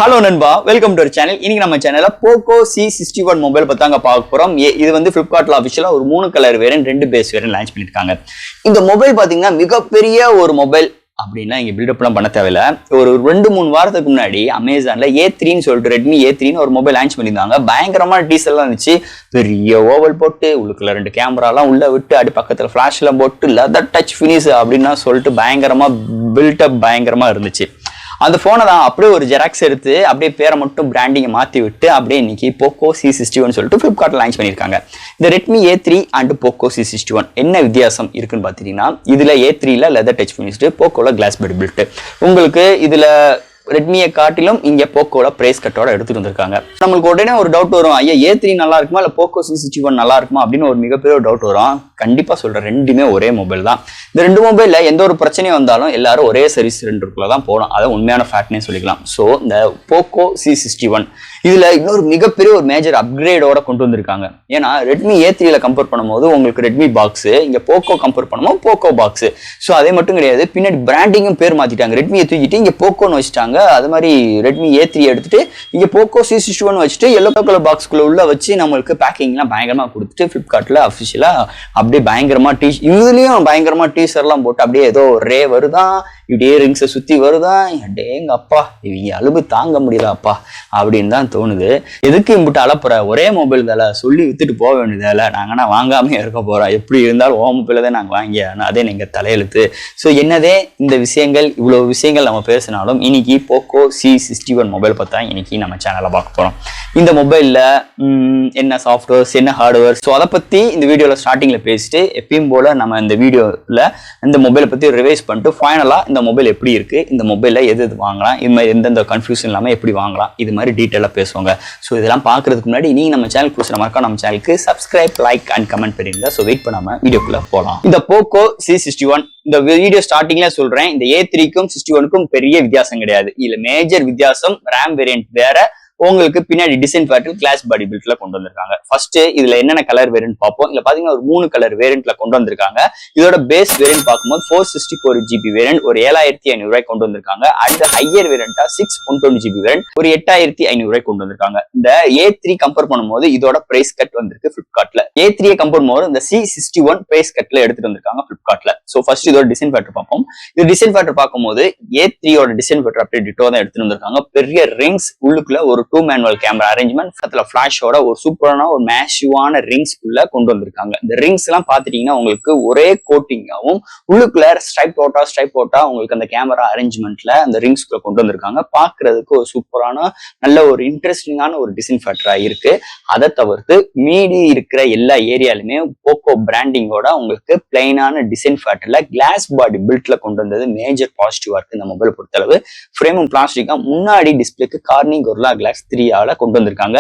Hello நண்பா, welcome to our channel. இன்னைக்கு நம்ம சேனல்ல போக்கோ C61 மொபைல் பத்தாங்க பார்க்க போறோம். இது வந்து Flipkartல அபிஷியலா ஒரு 3 colour variant 2 base variant launch பண்ணிருக்காங்க. இந்த மொபைல் பாத்தீங்கன்னா மிகப்பெரிய ஒரு மொபைல் அப்படின்னா இங்க பில்டப்லாம் பண்ண தேவையில்ல. ஒரு 2-3 வாரத்துக்கு முன்னாடி அமேசான்ல A3ன்னு சொல்லிட்டு ரெட்மி A3ன்னு ஒரு மொபைல் லான்ச் பண்ணியிருந்தாங்க. பயங்கரமான டீசல்லாம் இருந்துச்சு. பெரிய ஓவல் போட்டு உள்ளுக்குள்ள 2 கேமராலாம் உள்ள விட்டு அடி பக்கத்துல ஃபிளாஷ் எல்லாம் போட்டு லெதர் டச் ஃபினிஷ் அப்படின்னா சொல்லிட்டு பயங்கரமா பில்டப் பயங்கரமா இருந்துச்சு. அந்த போனை தான் அப்படியே ஒரு ஜெராக்ஸ் எடுத்து அப்படியே பேரை மட்டும் பிராண்டிங்கை மாற்றி விட்டு அப்படியே இன்னைக்கு போக்கோ C61 சொல்லிட்டு ஃப்ளிப்கார்ட்ல லான்ச் பண்ணியிருக்காங்க. இந்த Redmi A3 and Poco C61 என்ன வித்தியாசம் இருக்குன்னு பார்த்தீங்கன்னா, இதுல A3ல லெதர் டச் ஃபினிஷ்டு, போக்கோல கிளாஸ் பாடி பில்ட். உங்களுக்கு இதுல ரெட்மியை காட்டிலும் இங்க போக்கோல பிரைஸ் கட்டோட எடுத்துட்டு வந்திருக்காங்க. நம்மளுக்கு உடனே ஒரு டவுட் வரும், ஐயா A3 நல்லா இருக்குமா இல்ல போக்கோ C61 நல்லா இருக்குமா அப்படின்னு ஒரு மிகப்பெரிய ஒரு டவுட் வரும். கண்டிப்பா சொல்றேன், ரெண்டுமே ஒரே மொபைல் தான். இந்த 2 மொபைல்ல எந்த ஒரு பிரச்சனையும் வந்தாலும் எல்லாரும் ஒரே சர்வீஸ் சென்டருக்குள்ள தான் போகணும். அதை உண்மையான ஃபேக்ட்னே சொல்லிக்கலாம். ஸோ இந்த போக்கோ C61 இதுல இன்னொரு மிகப்பெரிய ஒரு மேஜர் அப்கிரேடோட கொண்டு வந்திருக்காங்க. ஏன்னா ரெட்மி A3ல கம்பேர் பண்ணும்போது உங்களுக்கு ரெட்மி பாக்ஸ், இங்க போக்கோ கம்பேர் பண்ணும்போது போக்கோ பாக்ஸ். ஸோ அதே மட்டும் கிடையாது, பின்னாடி பிராண்டிங்கும் பேர் மாத்திட்டாங்க. ரெட்மியை தூக்கிட்டு இங்க போக்கோன்னு வச்சுட்டாங்க. அது மாதிரி ரெட்மி A3 எடுத்துட்டு இங்க போக்கோ C61 வச்சுட்டு எல்லோ கலர் பாக்ஸ்குள்ள உள்ள வச்சு நம்மளுக்கு பேக்கிங்லாம் பயங்கரமா கொடுத்துட்டு ஃபிளிப்கார்ட்ல அஃபிஷியலா அப்படியே பயங்கரமா இதுலயும் பயங்கரமா டீசர்லாம் போட்டு அப்படியே ஏதோ ரே வருதான், இப்படியே ரிங்ஸை சுத்தி வருதான். டேங்க அப்பா, இவங்க அலுப்பு தாங்க முடியல அப்பா அப்படின்னு தான் தோணுது. எதுக்கு இம்பிட்டு அலப்புற, ஒரே மொபைல் தால சொல்லி வித்துட்டு போக வேண்டியதால, நாங்கன்னா வாங்காம இருக்க போறோம். எப்படி இருந்தாலும் ஓ மொபைல தான் நாங்க வாங்கி, அதே நீங்க தலையெழுத்து. ஸோ என்னதே இந்த விஷயங்கள் இவ்வளவு விஷயங்கள் நம்ம பேசினாலும் இன்னைக்கு போக்கோ C61 மொபைல் பார்த்தா இன்னைக்கு நம்ம சேனல்ல பார்க்க போறோம். இந்த மொபைல்ல என்ன சாஃப்ட்வேர்ஸ், என்ன ஹார்ட்வேர், ஸோ அதை பத்தி இந்த வீடியோல ஸ்டார்டிங்ல பேசிட்டு எப்பயும் போல நம்ம இந்த வீடியோல இந்த மொபைலை பத்தி ரிவைஸ் பண்ணிட்டு ஃபைனலா இந்த மொபைல் எப்படி இருக்கு, இந்த மொபைல்ல எது வாங்கலாம், இது மாதிரி எந்தெந்த கன்ஃபியூஷன் இல்லாம எப்படி வாங்கலாம், இது மாதிரி டீட்டெயிலா பேசுவாங்க. ஸோ இதெல்லாம் பாக்குறதுக்கு முன்னாடி நீங்க நம்ம சேனல் புதுசா மறக்காம நம்ம சேனலுக்கு சப்ஸ்கிரைப், லைக் அண்ட் கமெண்ட் பண்ணிருங்க. ஸோ வெயிட் பண்ணாம வீடியோக்குள்ள போகலாம். இந்த போக்கோ C61 இந்த வீடியோ ஸ்டார்டிங்ல சொல்றேன், இந்த A3க்கும் 61க்கும் பெரிய வித்தியாசம் கிடையாது. இதுல மேஜர் வித்தியாசம் ரேம் வேரியன்ட் வேற, உங்களுக்கு பின்னாடி டிசைன் ஃபேக்டர் கிளாஸ் பாடி பில்ட்ல கொண்டு வந்திருக்காங்க. ஃபர்ஸ்ட் இதுல என்னென்ன கலர் வேரியன்ட் பார்ப்போம். இதுல பாத்தீங்கன்னா ஒரு 3 கலர் வேரியன்ட்ல கொண்டு வந்திருக்காங்க. இதோட பேஸ் வேரியன்ட் பார்க்கும்போது 464 GB வேரியன்ட் ஒரு 7500 ரூபாய் கொண்டு வந்திருக்காங்க. அண்ட் ஹையர் வேரியண்டா 620 GB வேரியன்ட் ஒரு 8500 ரூபாய் கொண்டு வந்திருக்காங்க. இந்த A3 கம்பேர் பண்ணும்போது இதோட பிரைஸ் கட் வந்திருக்கு ஃபிளிப்கார்ட்ல. A3 கம்பேர் பண்ணும்போது இந்த C61 பிரைஸ் கட்ல எடுத்துட்டு வந்திருக்காங்க ஃபிளிப்கார்ட்ல. சோ ஃபர்ஸ்ட் இதோட டிசைன் ஃபேக்டர் பார்ப்போம். இது டிசைன் ஃபேக்டர் பார்க்கும்போது A3யோட டிசைன் ஃபேக்டர் அப்படியே டிட்டோ தான் எடுத்துட்டு வந்திருக்காங்க. பெரிய ரிங்ஸ் உள்ளுக்குள்ள ஒரு 2 மேனுவல் கேமரா அரேஞ்ச்மெண்ட், பக்கத்துல ஃபிளாஷோட ஒரு சூப்பரான ஒரு மேசிவான ரிங்ஸ் உள்ள கொண்டு வந்திருக்காங்க. இந்த ரிங்ஸ் எல்லாம் பாத்துட்டீங்கன்னா உங்களுக்கு ஒரே கோட்டிங்காவும் உள்ளுக்குள்ள ஸ்ட்ரைப் அவுட்டா உங்களுக்கு அந்த கேமரா அரேஞ்ச்மெண்ட்ல அந்த ரிங்ஸ் கொண்டு வந்திருக்காங்க. பாக்குறதுக்கு ஒரு சூப்பரான நல்ல ஒரு இன்ட்ரெஸ்டிங்கான ஒரு டிசைன் ஃபேக்டரா இருக்கு. அதை தவிர்த்து மீதி இருக்கிற எல்லா ஏரியாலுமே போக்கோ பிராண்டிங்கோட உங்களுக்கு பிளைனான டிசைன் ஃபேக்டர்ல கிளாஸ் பாடி பில்ட்ல கொண்டு வந்தது மேஜர் பாசிட்டிவா இருக்கு. இந்த மொபைல் பொறுத்தளவு ஃப்ரேமும் பிளாஸ்டிக்கா, முன்னாடி டிஸ்பிளேக்கு கார்னிங் கொரில்லா கிளாஸ் 3ஆல கொண்டு வந்திருக்காங்க.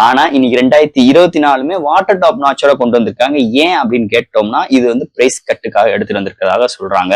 ஆனா இன்னைக்கு 2024மே வாட்டர் டாப் நாச்சோட கொண்டு வந்திருக்காங்க. ஏன் அப்படின்னு கேட்டோம்னா இது வந்து பிரைஸ் கட்டுக்காக எடுத்துட்டு வந்திருக்கிறதாக சொல்றாங்க.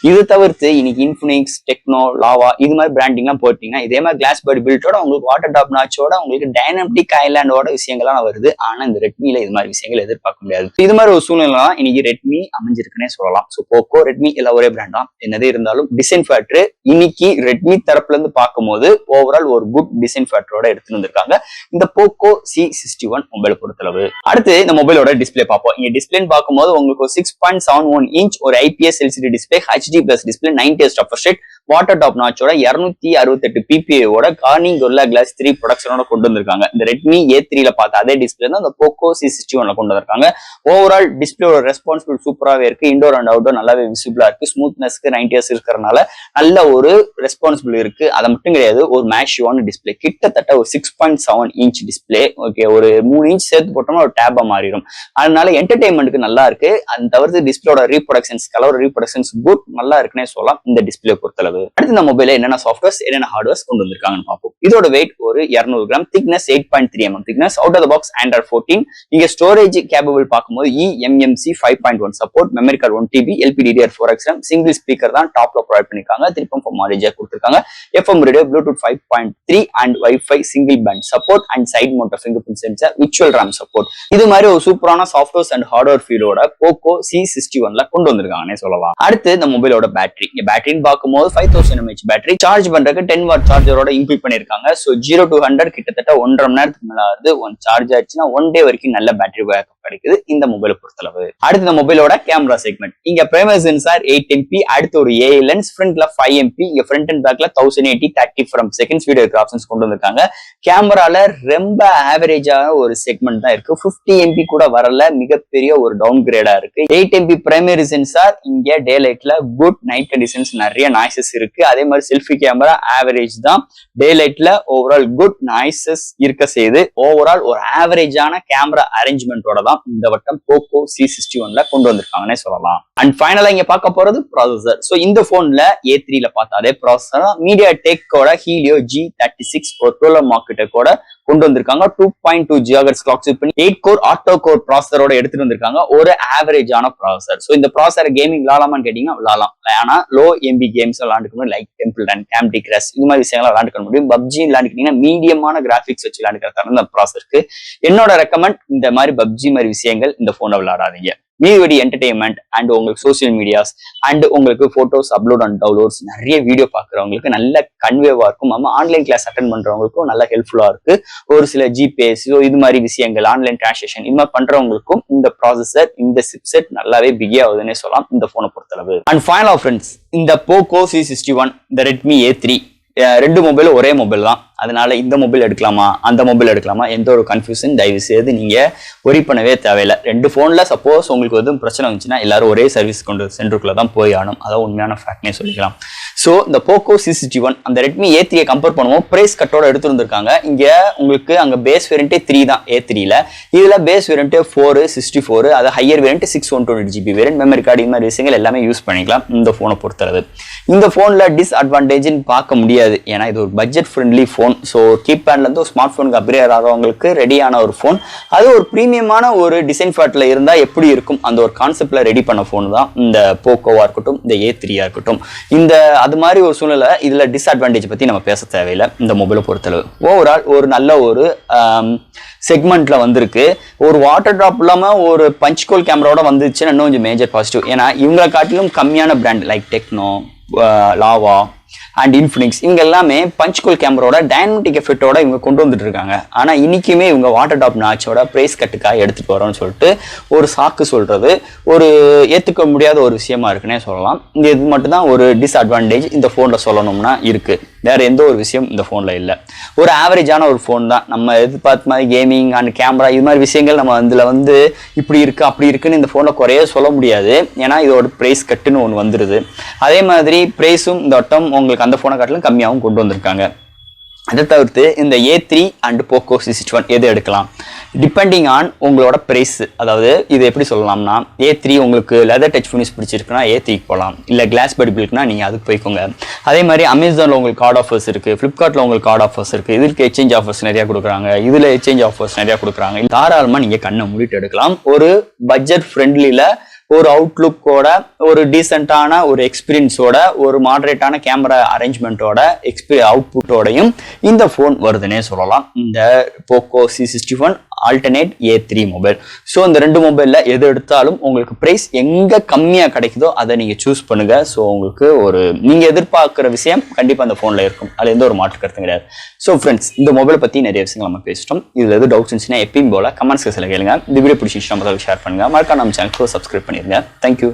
இது தவிர்த்து இன்னைக்கு இன்ஃபினிக்ஸ், டெக்னோ, லாவா இது மாதிரி பிராண்டிங் எல்லாம் போட்டீங்கன்னா இதே மாதிரி கிளாஸ் பாடி பில்ட்டோட உங்களுக்கு வாட்டர் டாப் நாச்சோட உங்களுக்கு டைனமிக் ஐலாண்டோட விஷயங்கள்லாம் வருது. ஆனா இந்த ரெட்மில இது மாதிரி விஷயங்கள் எதிர்பார்க்க முடியாது. இது மாதிரி ஒரு சூழ்நிலை இன்னைக்கு ரெட்மி அமைஞ்சிருக்குன்னே சொல்லலாம். ஸோ போக்கோ, ரெட்மி எல்லாம் ஒரே பிராண்ட் தான். என்னதே இருந்தாலும் டிசைன் ஃபேக்டர் இன்னைக்கு ரெட்மி தரப்புல இருந்து பார்க்கும்போது ஓவரால் ஒரு குட் டிசைன் ஃபேக்டரோட எடுத்துட்டு வந்திருக்காங்க இந்த போக்கோ C61 மொபைல் பொறுத்தளவு. அடுத்து இந்த மொபைலோட டிஸ்பிளே பார்ப்போம். இங்க டிஸ்பிளேன்னு பார்க்கும்போது உங்களுக்கு 6.71 இன்ச் ஒரு IPS LCD display, HD+ display, 90Hz refresh rate, water drop நாச்சோட 268 PPI ஓட கார்னிங் கொரில்லா கிளாஸ் 3 ப்ரொடக்ஷனோட கொண்டு வந்திருக்காங்க. இந்த ரெட்மி A3ல பார்த்த அதே டிஸ்பிளே தான் இந்த போக்கோ C61ல கொண்டு வந்திருக்காங்க. ஓவரால் டிஸ்பிளேயோட ரெஸ்பான்சிபிள் சூப்பராகவே இருக்கு. இண்டோர் அண்ட் அவுட்டோர் நல்லாவே விசிபிளா இருக்கு. ஸ்மூத்னஸ்க்கு 90Hz இருக்கிறதுனால நல்ல ஒரு ரெஸ்பான்சிபிள் இருக்கு. அதை மட்டும் கிடையாது, ஒரு மேஷிவான டிஸ்பிளே, கிட்டத்தட்ட ஒரு 6.7 இன்ச் டிஸ்பிளே. ஓகே, ஒரு 3 இன்ச் சேர்த்து போட்டோம்னா ஒரு டேபா மாறிடும். அதனால என்டர்டைன்மெண்ட்டுக்கு நல்லா இருக்கு. அது தவிர்த்து டிஸ்பிளேயோட ரீப்ரொடக்ஷன்ஸ், கலர் ரீப்ரொடக்ஷன்ஸ் குட், நல்லா இருக்குன்னே சொல்லலாம் இந்த டிஸ்பிளே பொறுத்தளவு. அடுத்து இந்த மொபைல என்னென்ன சாஃப்ட்வேர்ஸ், என்னென்ன ஹார்ட்வேர்ஸ் கொண்டு வந்திருக்காங்கன்னு பார்ப்போம். இதோட வெயிட் ஒரு 200 gram, thickness 8.3 mm thickness, out of the box Android 14. இங்க ஸ்டோரேஜ் கேப்பபிள் பார்க்கும்போது eMMC 5.1 support, memory card 1 TB, LPDDR4X, single speaker தான் டாப்ல ப்ரொவைட் பண்ணிருக்காங்க. 3.4 ஜாக் கொடுத்திருக்காங்க. FM radio, bluetooth 5.3 and wifi single band support and side mount fingerprint sensor, virtual RAM support. இது மாதிரி ஒரு சூப்பரான சாஃப்ட்வேர்ஸ் அண்ட் ஹார்ட்வேர் ஃபீலோட போக்கோ C61ல கொண்டு வந்திருக்காங்கன்னே சொல்லலாம். அடுத்து இந்த மொபைலோட பேட்டரி. பேட்டரின்னு பார்க்கும்போது 5 5000 mAh பேட்டரி. சார்ஜ் பண்றதுக்கு 10 வாட் சார்ஜரோட இன்க்ளூட் பண்ணிருக்காங்க. ஸோ 0 to 100 கிட்டத்தட்ட 1.5 மணி நேரத்துக்கு மேல ஆகுது. ஒன் சார்ஜ் ஆச்சுன்னா 1 டே வரைக்கும் நல்ல பேட்டரி பேக்கப் கிடைக்குது இந்த மொபைலை பொறுத்தளவு. அடுத்து இந்த மொபைலோட கேமரா செக்மெண்ட். இங்க பிரைமரி சென்சார் 8 MP, அடுத்து ஒரு ஏஐ லென்ஸ், ஃப்ரண்ட்ல 5 MP, இங்க ஃப்ரண்ட் அண்ட் பேக்ல 1080 30 ஃப்ரம் செகண்ட்ஸ் வீடியோ ஆப்ஷன்ஸ் கொண்டு வந்திருக்காங்க. கேமரால ரொம்ப ஆவரேஜான ஒரு செக்மெண்ட் தான் இருக்கு. 50 MP கூட வரல, மிகப்பெரிய ஒரு டவுன் கிரேடா இருக்கு. 8 MP பிரைமரி சென்சார், இங்க டே லைட்ல குட், நைட் கண்டிஷன்ஸ் நிறைய நாய்ஸஸ் இருக்கு. அதே மாதிரி செல்ஃபி கேமரா ஆவரேஜ் தான், டே லைட்ல ஓவரால் குட் நாய்ஸஸ் இருக்க செய்து ஓவரால் ஒரு ஆவரேஜான கேமரா அரேஞ்ச்மெண்டோட தான் இந்த வட்டம் போக்கோ C61ல கொண்டு வந்திருக்காங்கன்னே சொல்லலாம். அண்ட் ஃபைனலா இங்க பார்க்க போறது ப்ராசஸர். சோ இந்த போன்ல A3ல பார்த்த அதே ப்ராசஸர் மீடியாடெக்கோட ஹீலியோ G36 ஒரு 12 மார்க்கெட்டை கூட கொண்டு வந்திருக்காங்க. 2.2 GHz கிளாக் ஸ்பீட் பண்ணி 8 கோர் ஆட்டோ கோர் ப்ராசஸரோட எடுத்துட்டு வந்திருக்காங்க. ஒரு ஆவரேஜான ப்ராசஸர். சோ இந்த ப்ராசஸர் கேமிங் விளாடலாமான்னு கேட்டீங்கன்னா விளாடலாம். ஆனா லோ எம்பி கேம்ஸ் விளாண்டுக்கணும், like Temple Run, Candy Crush இந்த மாதிரி விஷயங்கள் விளாண்டுக்க முடியும். பப்ஜி விளாண்டுக்கிட்டீங்கன்னா மீடியமான கிராபிக்ஸ் வச்சு விளாண்டுக்கிறதால இந்த ப்ராசஸருக்கு என்னோட ரெக்கமெண்ட். இந்த மாதிரி பப்ஜி மாதிரி விஷயங்கள் இந்த போனை விளாடாதீங்க. மீதி என்டர்டைன்மெண்ட் அண்ட் உங்களுக்கு சோசியல் மீடியாஸ் அண்ட் உங்களுக்கு போட்டோஸ் அப்லோட் அண்ட் டவுன்லோட்ஸ் நிறைய வீடியோ பாக்குறவங்களுக்கு நல்ல கன்வேவா இருக்கும். நம்ம ஆன்லைன் கிளாஸ் அட்டன் பண்றவங்களுக்கும் நல்ல ஹெல்ப்ஃபுல்லா இருக்கு. ஒரு சில ஜிபேஸ் இது மாதிரி விஷயங்கள், ஆன்லைன் டிரான்சாக்ஷன் இது மாதிரி பண்றவங்களுக்கும் இந்த ப்ராசஸர், இந்த சிப்செட் நல்லாவே பிகி ஆகுதுன்னே சொல்லலாம் இந்த போனை பொறுத்தளவு. அண்ட் ஃபைனல் ஃப்ரெண்ட்ஸ், இந்த போக்கோ C61, இந்த ரெட்மி A3 ரெண்டு மொபைலும் ஒரே மொபைல் தான். அதனால இந்த மொபைல் எடுக்கலாமா அந்த மொபைல் எடுக்கலாமா எந்த ஒரு கன்ஃபியூஷன் தயவு செய்து நீங்க ஒரி பண்ணவே தேவையில்லை. ரெண்டு போன்ல சப்போஸ் உங்களுக்கு எதுவும் பிரச்சனை வந்துச்சுன்னா எல்லாரும் ஒரே சர்வீஸ் கொண்டு சென்டருக்குள்ள தான் போய் ஆகணும். அதான் உண்மையான ஃபேக்ட்னே சொல்லிக்கலாம். ஸோ இந்த போக்கோ C61 அந்த ரெட்மி A3 கம்பேர் பண்ணுவோம், பிரைஸ் கட்டோட எடுத்து வந்திருக்காங்க. இங்க உங்களுக்கு அங்க பேஸ் வேரியன்ட்டே 3 தான் A3ல. இதுல பேஸ் வேரியன்ட்டே 464, அது higher variant 6/128GB variant, memory card இந்த மாதிரி விஷயங்கள் எல்லாமே யூஸ் பண்ணிக்கலாம் இந்த போனை பொறுத்தளவு. இந்த போன்ல டிஸ்அட்வான்டேஜ்னு பார்க்க முடியாது, ஏன்னா இது ஒரு பட்ஜெட் ஃப்ரெண்ட்லி போன். ஸோ கீபேட்ல இருந்து ஒரு ஸ்மார்ட் போனுக்கு அப்கிரேட் ஆகிறவங்களுக்கு ரெடியான ஒரு போன். அது ஒரு பிரீமியமான ஒரு டிசைன் ஃபேட்ல இருந்தா எப்படி இருக்கும் அந்த ஒரு கான்செப்ட்ல ரெடி பண்ண போன் தான் இந்த போக்கோவா இருக்கட்டும், இந்த A3 இருக்கட்டும். இந்த அது மாதிரி ஒரு சூழ்நிலை இதுல டிஸ்அட்வான்டேஜ் பத்தி நம்ம பேச தேவையில்லை இந்த மொபைலை பொறுத்தளவு. ஓவரால் ஒரு நல்ல ஒரு செக்மெண்ட்ல வந்திருக்கு. ஒரு வாட்டர் டிராப் இல்லாம ஒரு பஞ்ச் கோல் கேமராவோட வந்துச்சுன்னா இன்னும் கொஞ்சம் மேஜர் பாசிட்டிவ். ஏன்னா இவங்களை காட்டிலும் கம்மியான brand like Tecno, Lava and Infinix இவங்க எல்லாமே பஞ்ச் கோல் கேமராவோட டைனமிக் எஃபெக்டோட இவங்க கொண்டு வந்துட்டு இருக்காங்க. ஆனா இன்னைக்குமே இவங்க வாட்டர் டாப் நாச்சோட பிரைஸ் கட்டுக்காக எடுத்துட்டு வரோம்னு சொல்லிட்டு ஒரு சாக்கு சொல்றது ஒரு ஏத்துக்க முடியாத ஒரு விஷயமா இருக்குன்னே சொல்லலாம். இந்த இது மட்டும் தான் ஒரு டிஸ்அட்வான்டேஜ் இந்த போன்ல சொல்லணும்னா இருக்கு. வேற எந்த ஒரு விஷயம் இந்த போன்ல இல்லை. ஒரு ஆவரேஜான ஒரு போன் தான். நம்ம எதிர்பார்த்த மாதிரி கேமிங் அண்ட் கேமரா இது மாதிரி விஷயங்கள் நம்ம இதுல வந்து இப்படி இருக்கு அப்படி இருக்குன்னு இந்த போன்ல குறைய சொல்ல முடியாது. ஏன்னா இதோட பிரைஸ் கட்டுன்னு ஒன்று வந்துருது. அதே மாதிரி பிரைஸும் இந்த வட்டம் உங்களுக்கு அந்த போனை காட்டிலும் கம்மியாகவும் கொண்டு வந்திருக்காங்க. அதை தவிர்த்து இந்த A3 அண்ட் போக்கோ C61 எது எடுக்கலாம் டிபெண்டிங் ஆன் உங்களோட பிரைஸ். அதாவது இது எப்படி சொல்லலாம்னா, A3 உங்களுக்கு லெதர் டச் ஃபினிஷ் பிடிச்சிருக்குன்னா A3 போகலாம், இல்லை கிளாஸ் படி பில்க்குனா நீங்கள் அதுக்கு போய்க்கோங்க. அதே மாதிரி அமேசானில் உங்களுக்கு கார்டு ஆஃபர்ஸ் இருக்குது, ஃப்ளிப்கார்ட்டில் உங்களுக்கு கார்டு ஆஃபர்ஸ் இருக்குது, இதுக்கு எக்ஸ்சேஞ்ச் ஆஃபர்ஸ் நிறையா கொடுக்குறாங்க, இதில் எக்ஸ்சேஞ்ச் ஆஃபர்ஸ் நிறையா கொடுக்குறாங்க. தாராளமாக நீங்கள் கண்ணை மூடிட்டு எடுக்கலாம். ஒரு பட்ஜெட் ஃப்ரெண்ட்லியில் ஒரு அவுட்லுக்கோட, ஒரு டீசென்டான ஒரு எக்ஸ்பீரியன்ஸோட, ஒரு மாடரேட்டான கேமரா அரேஞ்ச்மெண்ட்டோட அவுட்புட்டோடையும் இந்த போன் வருதுன்னே சொல்லலாம் இந்த Poco C61 alternate A3 mobile. So இந்த ரெண்டு மொபைல்ல எது எடுத்தாலும் உங்களுக்கு பிரைஸ் எங்க கம்மியா கிடைக்குதோ அதை நீங்க சூஸ் பண்ணுங்க. ஸோ உங்களுக்கு ஒரு நீங்க எதிர்பார்க்கிற விஷயம் கண்டிப்பா அந்த போன்ல இருக்கும், அதுல எந்த ஒரு மாற்று கருத்தும் கிடையாது. ஸோ ஃப்ரெண்ட்ஸ், இந்த மொபைலை பத்தி நிறைய விஷயங்கள் நம்ம பேசிட்டோம். இதுல எது டவுட்ஸ் இருந்துச்சுன்னா எப்பயும் போல கமெண்ட்ஸ் கேளுங்க. இந்த வீடியோ பிடிச்சிருந்துச்சுன்னா ஷேர் பண்ணுங்க. மறக்காம நம்ம சேனலுக்கு சப்ஸ்கிரைப் பண்ணிருங்க. தேங்க்யூ.